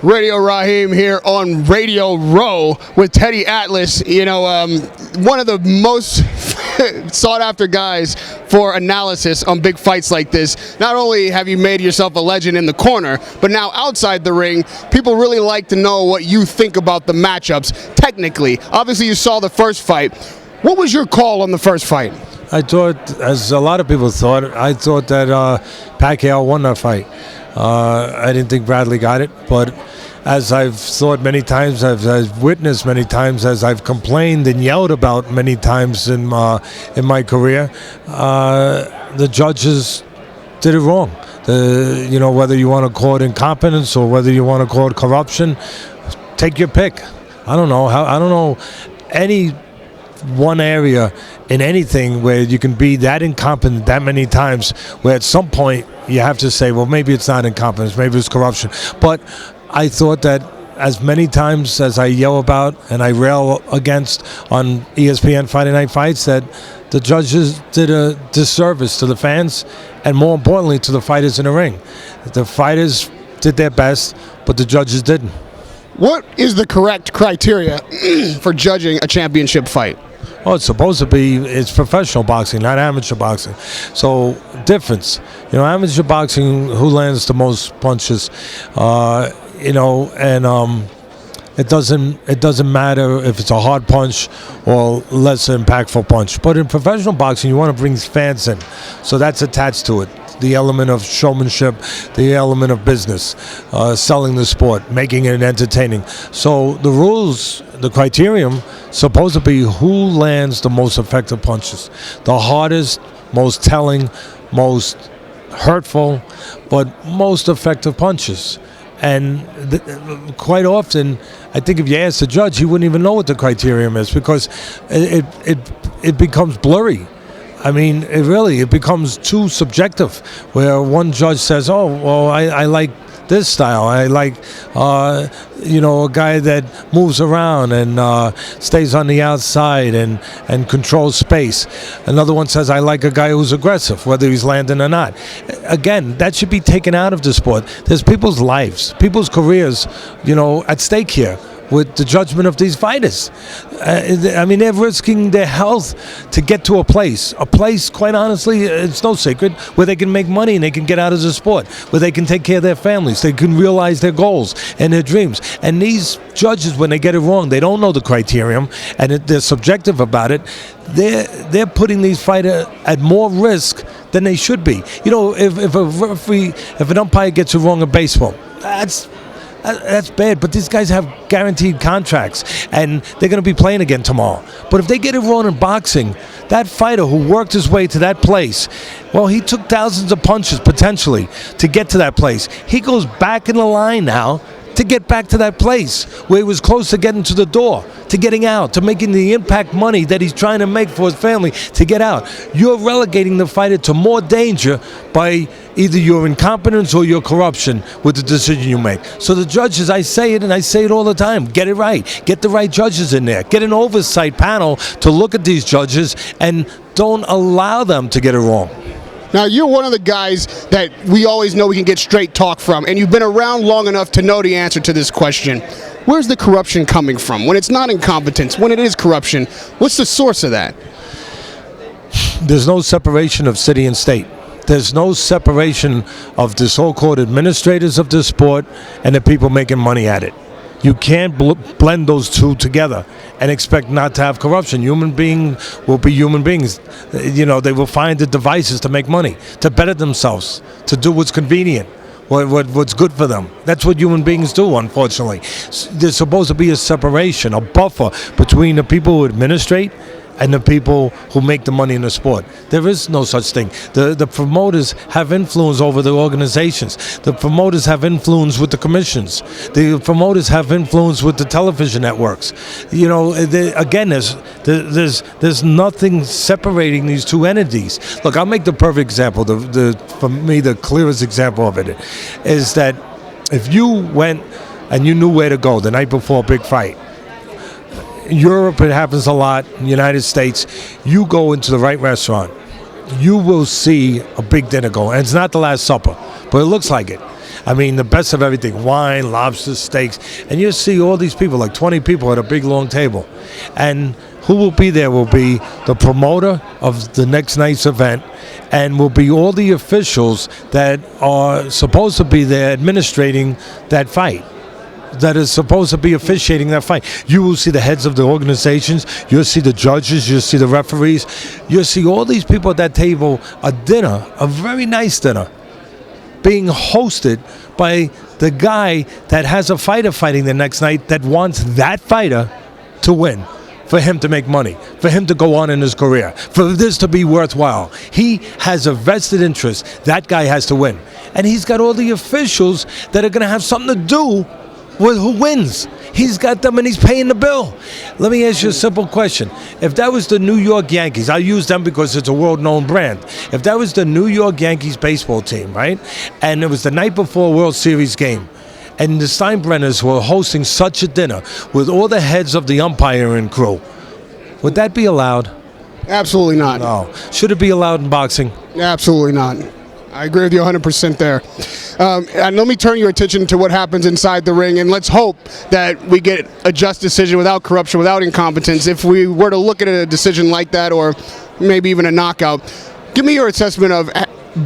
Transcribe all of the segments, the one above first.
Radio Rahim here on Radio Row with Teddy Atlas. You know, one of the most sought after guys for analysis on big fights like this. Not only have you made yourself a legend in the corner, but now outside the ring, people really like to know what you think about the matchups technically. Obviously, you saw the first fight. What was your call on the first fight? I thought, as a lot of people thought, I thought that Pacquiao won that fight. I didn't think Bradley got it, but as I've thought many times, as I've witnessed many times, as I've complained and yelled about many times in my career, the judges did it wrong. Whether you want to call it incompetence or whether you want to call it corruption, take your pick. I don't know any one area in anything where you can be that incompetent that many times where at some point you have to say, well, maybe it's not incompetence, maybe it's corruption. But I thought that as many times as I yell about and I rail against on ESPN Friday Night Fights, that the judges did a disservice to the fans and, more importantly, to the fighters in the ring. The fighters did their best, but the judges didn't. What is the correct criteria for judging a championship fight? Oh, it's supposed to be, it's professional boxing, not amateur boxing. So, difference. Amateur boxing, who lands the most punches, it doesn't matter if it's a hard punch or less impactful punch. But in professional boxing, you want to bring fans in. So that's attached to it. The element of showmanship, the element of business, selling the sport, making it entertaining. So the rules, the criterion, supposed to be who lands the most effective punches. The hardest, most telling, most hurtful, but most effective punches. And quite often, I think if you ask the judge, he wouldn't even know what the criterion is because it becomes blurry. I mean, it becomes too subjective, where one judge says, oh, well, I like this style. I like, a guy that moves around and stays on the outside and controls space. Another one says, I like a guy who's aggressive, whether he's landing or not. Again, that should be taken out of the sport. There's people's lives, people's careers, at stake here with the judgment of these fighters. They're risking their health to get to a place, quite honestly, it's no secret, where they can make money and they can get out of the sport, where they can take care of their families, they can realize their goals and their dreams. And these judges, when they get it wrong, they don't know the criterion, and they're subjective about it. They're putting these fighters at more risk than they should be. If an umpire gets it wrong in baseball, that's bad, but these guys have guaranteed contracts and they're going to be playing again tomorrow. But if they get it wrong in boxing, that fighter who worked his way to that place, well, he took thousands of punches potentially to get to that place. He goes back in the line now to get back to that place where he was close to getting to the door, to getting out, to making the impact money that he's trying to make for his family to get out. You're relegating the fighter to more danger by either your incompetence or your corruption with the decision you make. So the judges, I say it and I say it all the time, get it right. Get the right judges in there. Get an oversight panel to look at these judges and don't allow them to get it wrong. Now, you're one of the guys that we always know we can get straight talk from, and you've been around long enough to know the answer to this question. Where's the corruption coming from? When it's not incompetence, when it is corruption, what's the source of that? There's no separation of city and state. There's no separation of the so-called administrators of this sport and the people making money at it. You can't blend those two together and expect not to have corruption. Human beings will be human beings. They will find the devices to make money, to better themselves, to do what's convenient, what's good for them. That's what human beings do, unfortunately. There's supposed to be a separation, a buffer between the people who administrate and the people who make the money in the sport. There is no such thing. The promoters have influence over the organizations. The promoters have influence with the commissions. The promoters have influence with the television networks. Again, there's nothing separating these two entities. Look, I'll make the perfect example. For me, the clearest example of it is that if you went and you knew where to go the night before a big fight, Europe, it happens a lot. In the United States, you go into the right restaurant, you will see a big dinner going. And it's not the Last Supper, but it looks like it. I mean, the best of everything: wine, lobster, steaks, and you see all these people, like 20 people at a big long table, and who will be there will be the promoter of the next night's event, and will be all the officials that are supposed to be there administrating that fight, that is supposed to be officiating that fight. You will see the heads of the organizations, you'll see the judges, you'll see the referees, you'll see all these people at that table, a dinner, a very nice dinner, being hosted by the guy that has a fighter fighting the next night that wants that fighter to win, for him to make money, for him to go on in his career, for this to be worthwhile. He has a vested interest. That guy has to win. And he's got all the officials that are going to have something to do with who wins. He's got them and he's paying the bill. Let me ask you a simple question. If that was the New York Yankees, I use them because it's a world-known brand. If that was the New York Yankees baseball team, right, and it was the night before a World Series game, and the Steinbrenners were hosting such a dinner with all the heads of the umpiring crew, would that be allowed? Absolutely not. No. Should it be allowed in boxing? Absolutely not. I agree with you 100% there. And let me turn your attention to what happens inside the ring, and let's hope that we get a just decision without corruption, without incompetence. If we were to look at a decision like that, or maybe even a knockout, give me your assessment of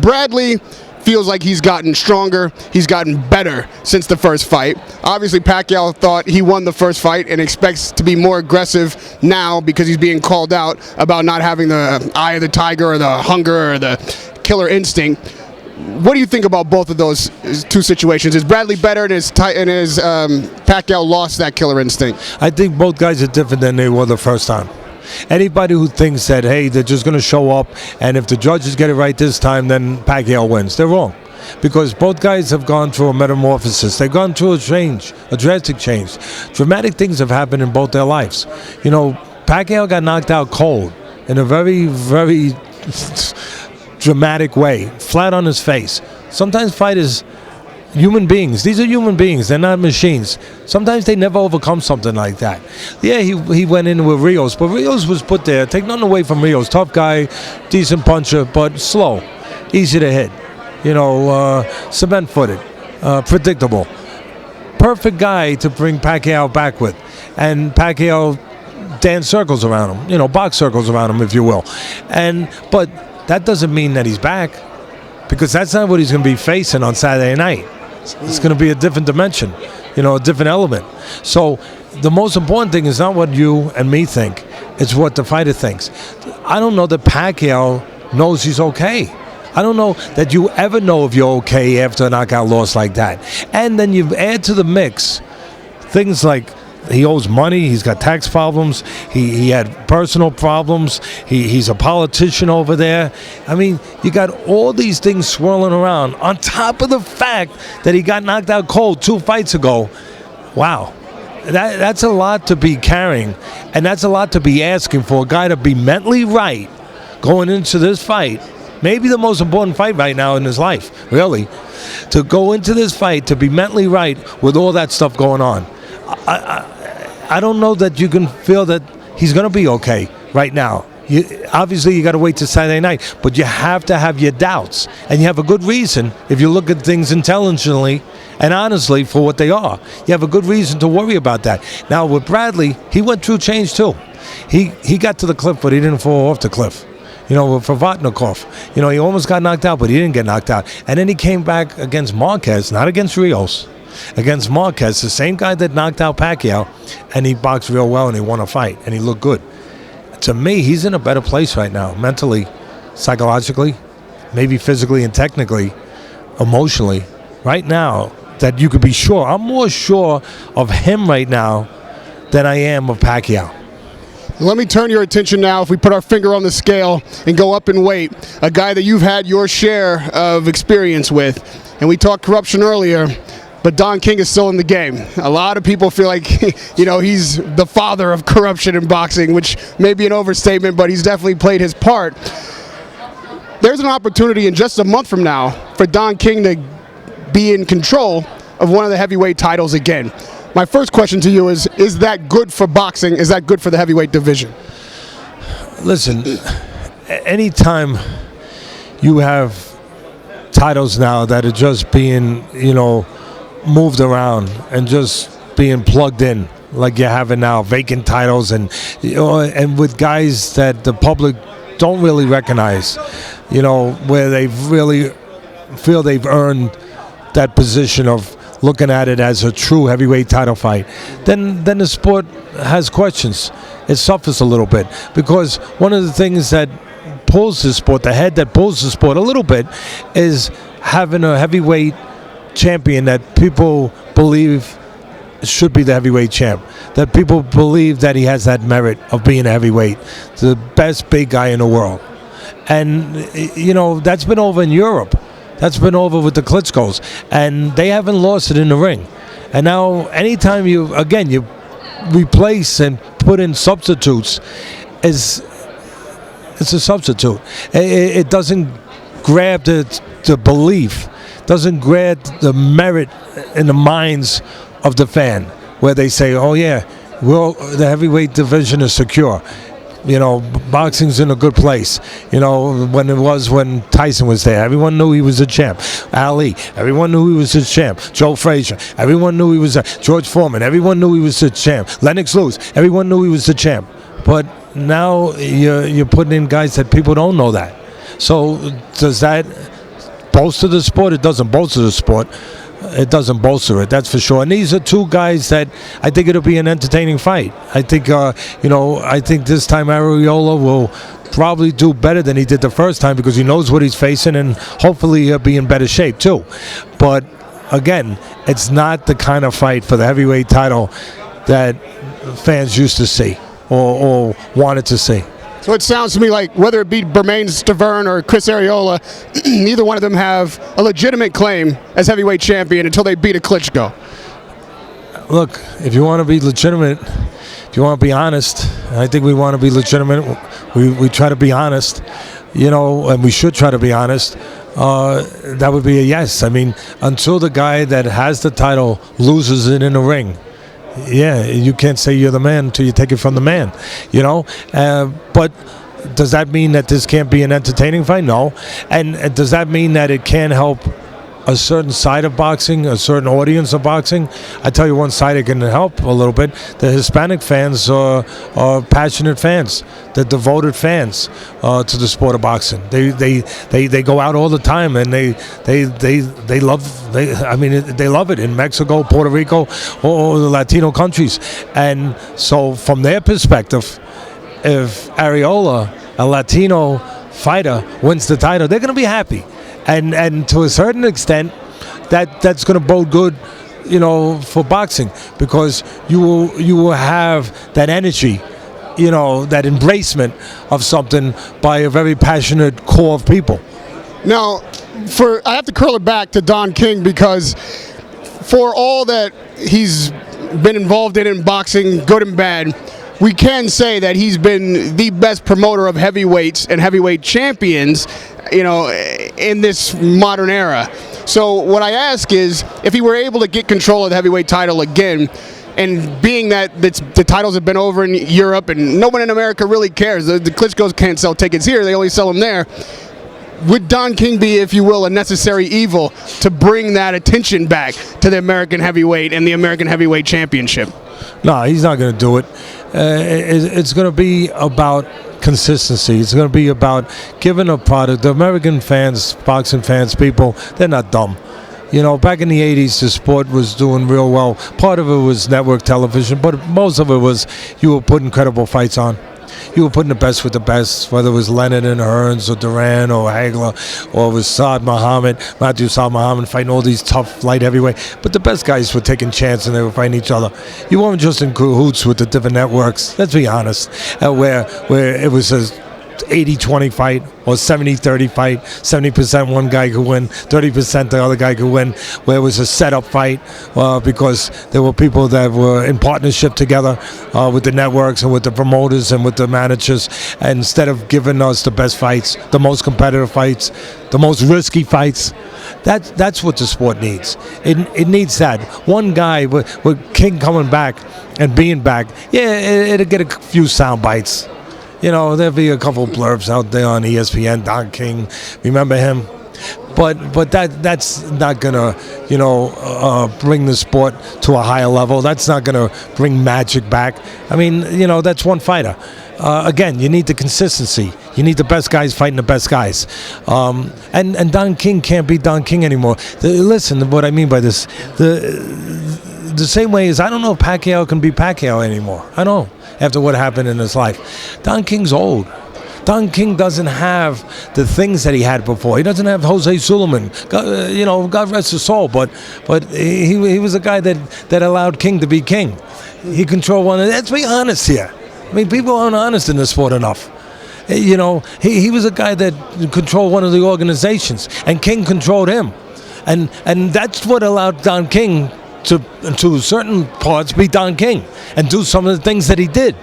Bradley. Feels like he's gotten stronger, he's gotten better since the first fight. Obviously, Pacquiao thought he won the first fight and expects to be more aggressive now because he's being called out about not having the eye of the tiger or the hunger or the killer instinct. What do you think about both of those two situations? Is Bradley better and is Pacquiao lost that killer instinct? I think both guys are different than they were the first time. Anybody who thinks that, hey, they're just going to show up, and if the judges get it right this time, then Pacquiao wins, they're wrong. Because both guys have gone through a metamorphosis. They've gone through a change, a drastic change. Dramatic things have happened in both their lives. You know, Pacquiao got knocked out cold in a very, very dramatic way, flat on his face. Sometimes fighters, human beings, these are human beings, they're not machines. Sometimes they never overcome something like that. Yeah, he went in with Rios, but Rios was put there. Take nothing away from Rios. Tough guy, decent puncher, but slow, easy to hit. You know, cement-footed, predictable. Perfect guy to bring Pacquiao back with. And Pacquiao danced circles around him, you know, box circles around him, if you will. But that doesn't mean that he's back, because that's not what he's going to be facing on Saturday night. It's going to be a different dimension, you know, a different element. So the most important thing is not what you and me think, it's what the fighter thinks. I don't know that Pacquiao knows he's okay. I don't know that you ever know if you're okay after a knockout loss like that. And then you add to the mix things like he owes money, he's got tax problems, he had personal problems, he's a politician over there. I mean, you got all these things swirling around on top of the fact that he got knocked out cold 2 fights ago. Wow. That's a lot to be carrying, and that's a lot to be asking for a guy to be mentally right going into this fight. Maybe the most important fight right now in his life, really. To go into this fight, to be mentally right with all that stuff going on. I don't know that you can feel that he's going to be okay right now. Obviously, you got to wait till Saturday night, but you have to have your doubts, and you have a good reason if you look at things intelligently and honestly for what they are. You have a good reason to worry about that. Now, with Bradley, he went through change too. He got to the cliff, but he didn't fall off the cliff. You know, for Vatnikov, you know, he almost got knocked out, but he didn't get knocked out. And then he came back against Marquez, not against Rios. Against Marquez, the same guy that knocked out Pacquiao, and he boxed real well and he won a fight and he looked good. To me, he's in a better place right now, mentally, psychologically, maybe physically and technically, emotionally. Right now, that you could be sure. I'm more sure of him right now than I am of Pacquiao. Let me turn your attention now, if we put our finger on the scale and go up in weight, a guy that you've had your share of experience with. And we talked corruption earlier, but Don King is still in the game. A lot of people feel like, you know, he's the father of corruption in boxing, which may be an overstatement, but he's definitely played his part. There's an opportunity in just a month from now for Don King to be in control of one of the heavyweight titles again. My first question to you is that good for boxing? Is that good for the heavyweight division? Listen, anytime you have titles now that are just being, moved around and just being plugged in, like you have it now, vacant titles, and and with guys that the public don't really recognize, where they really feel they've earned that position of looking at it as a true heavyweight title fight, then the sport has questions. It suffers a little bit, because one of the things that pulls the sport, the head that pulls the sport a little bit, is having a heavyweight champion that people believe should be the heavyweight champ, that people believe that he has that merit of being a heavyweight, the best big guy in the world. And that's been over in Europe. That's been over with the Klitschko's, and they haven't lost it in the ring. And now anytime you replace and put in substitutes, it's a substitute. It doesn't grab the belief, doesn't grab the merit in the minds of the fan, where they say, oh yeah, well, the heavyweight division is secure. Boxing's in a good place. When Tyson was there, everyone knew he was a champ. Ali, everyone knew he was a champ. Joe Frazier, everyone knew he was a George Foreman, everyone knew he was a champ. Lennox Lewis, everyone knew he was a champ. But now you're putting in guys that people don't know that. So does that bolster the sport? It doesn't bolster the sport. It doesn't bolster it, that's for sure. And these are two guys that I think it'll be an entertaining fight. I think, I think this time Arreola will probably do better than he did the first time, because he knows what he's facing, and hopefully he'll be in better shape too. But again, it's not the kind of fight for the heavyweight title that fans used to see or wanted to see. So it sounds to me like whether it be Bermane Stiverne or Chris Arreola, neither one of them have a legitimate claim as heavyweight champion until they beat a Klitschko. Look, if you want to be legitimate, if you want to be honest, I think we want to be legitimate. We try to be honest, and we should try to be honest. That would be a yes. I mean, until the guy that has the title loses it in the ring, yeah, you can't say you're the man until you take it from the man, But does that mean that this can't be an entertaining fight? No. And does that mean that it can help a certain side of boxing, a certain audience of boxing? I tell you one side it can help a little bit. The Hispanic fans are passionate fans. They're devoted fans to the sport of boxing. They go out all the time, and they love it in Mexico, Puerto Rico, or the Latino countries. And so from their perspective, if Arreola, a Latino fighter, wins the title, they're going to be happy. And to a certain extent, that's going to bode good, for boxing, because you will have that energy, that embracement of something by a very passionate core of people. Now, I have to curl it back to Don King, because for all that he's been involved in boxing, good and bad, we can say that he's been the best promoter of heavyweights and heavyweight champions, in this modern era. So what I ask is, if he were able to get control of the heavyweight title again, and being that the titles have been over in Europe and no one in America really cares, the Klitschko's can't sell tickets here, they only sell them there, would Don King be, if you will, a necessary evil to bring that attention back to the American heavyweight and the American heavyweight championship? No, he's not going to do it. It's going to be about consistency. It's going to be about giving a product. The American fans, boxing fans, people, they're not dumb. Back in the 80s, the sport was doing real well. Part of it was network television, but most of it was you were putting credible fights on. You were putting the best with the best, whether it was Leonard and Hearns or Duran or Hagler, or it was Matthew Saad Muhammad fighting all these tough light heavyweight. But the best guys were taking chances and they were fighting each other. You weren't just in cahoots with the different networks, let's be honest, where it was a 80-20 fight or 70-30 fight, 70% one guy could win, 30% the other guy could win, where it was a setup fight because there were people that were in partnership together with the networks and with the promoters and with the managers, and instead of giving us the best fights, the most competitive fights, the most risky fights. That's what the sport needs. It needs that. One guy with King coming back and being back, yeah, it'll get a few sound bites. There'll be a couple blurbs out there on ESPN, Don King, remember him? but that's not gonna bring the sport to a higher level. That's not gonna bring magic back. I mean, that's one fighter. Again, you need the consistency. You need the best guys fighting the best guys. And Don King can't be Don King anymore. Listen, what I mean by this, the same way as I don't know if Pacquiao can be Pacquiao anymore. I don't know, after what happened in his life. Don King's old. Don King doesn't have the things that he had before. He doesn't have Jose Sulaiman. God rest his soul. But he was a guy that allowed King to be king. He controlled one. Let's be honest here. I mean, people aren't honest in this sport enough. He was a guy that controlled one of the organizations, and King controlled him, and that's what allowed Don King to certain parts be Don King and do some of the things that he did.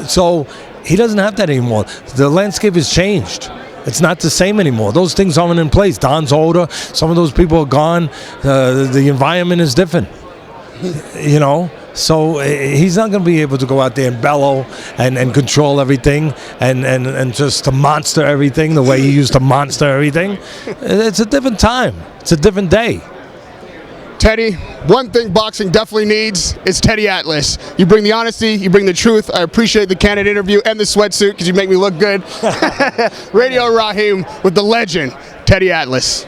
So he doesn't have that anymore. The landscape has changed. It's not the same anymore. Those things aren't in place. Don's older. Some of those people are gone. The environment is different. So he's not going to be able to go out there and bellow and control everything and just to monster everything the way he used to monster everything. It's a different time. It's a different day. Teddy, one thing boxing definitely needs is Teddy Atlas. You bring the honesty, you bring the truth. I appreciate the candid interview and the sweatsuit because you make me look good. Radio Rahim with the legend, Teddy Atlas.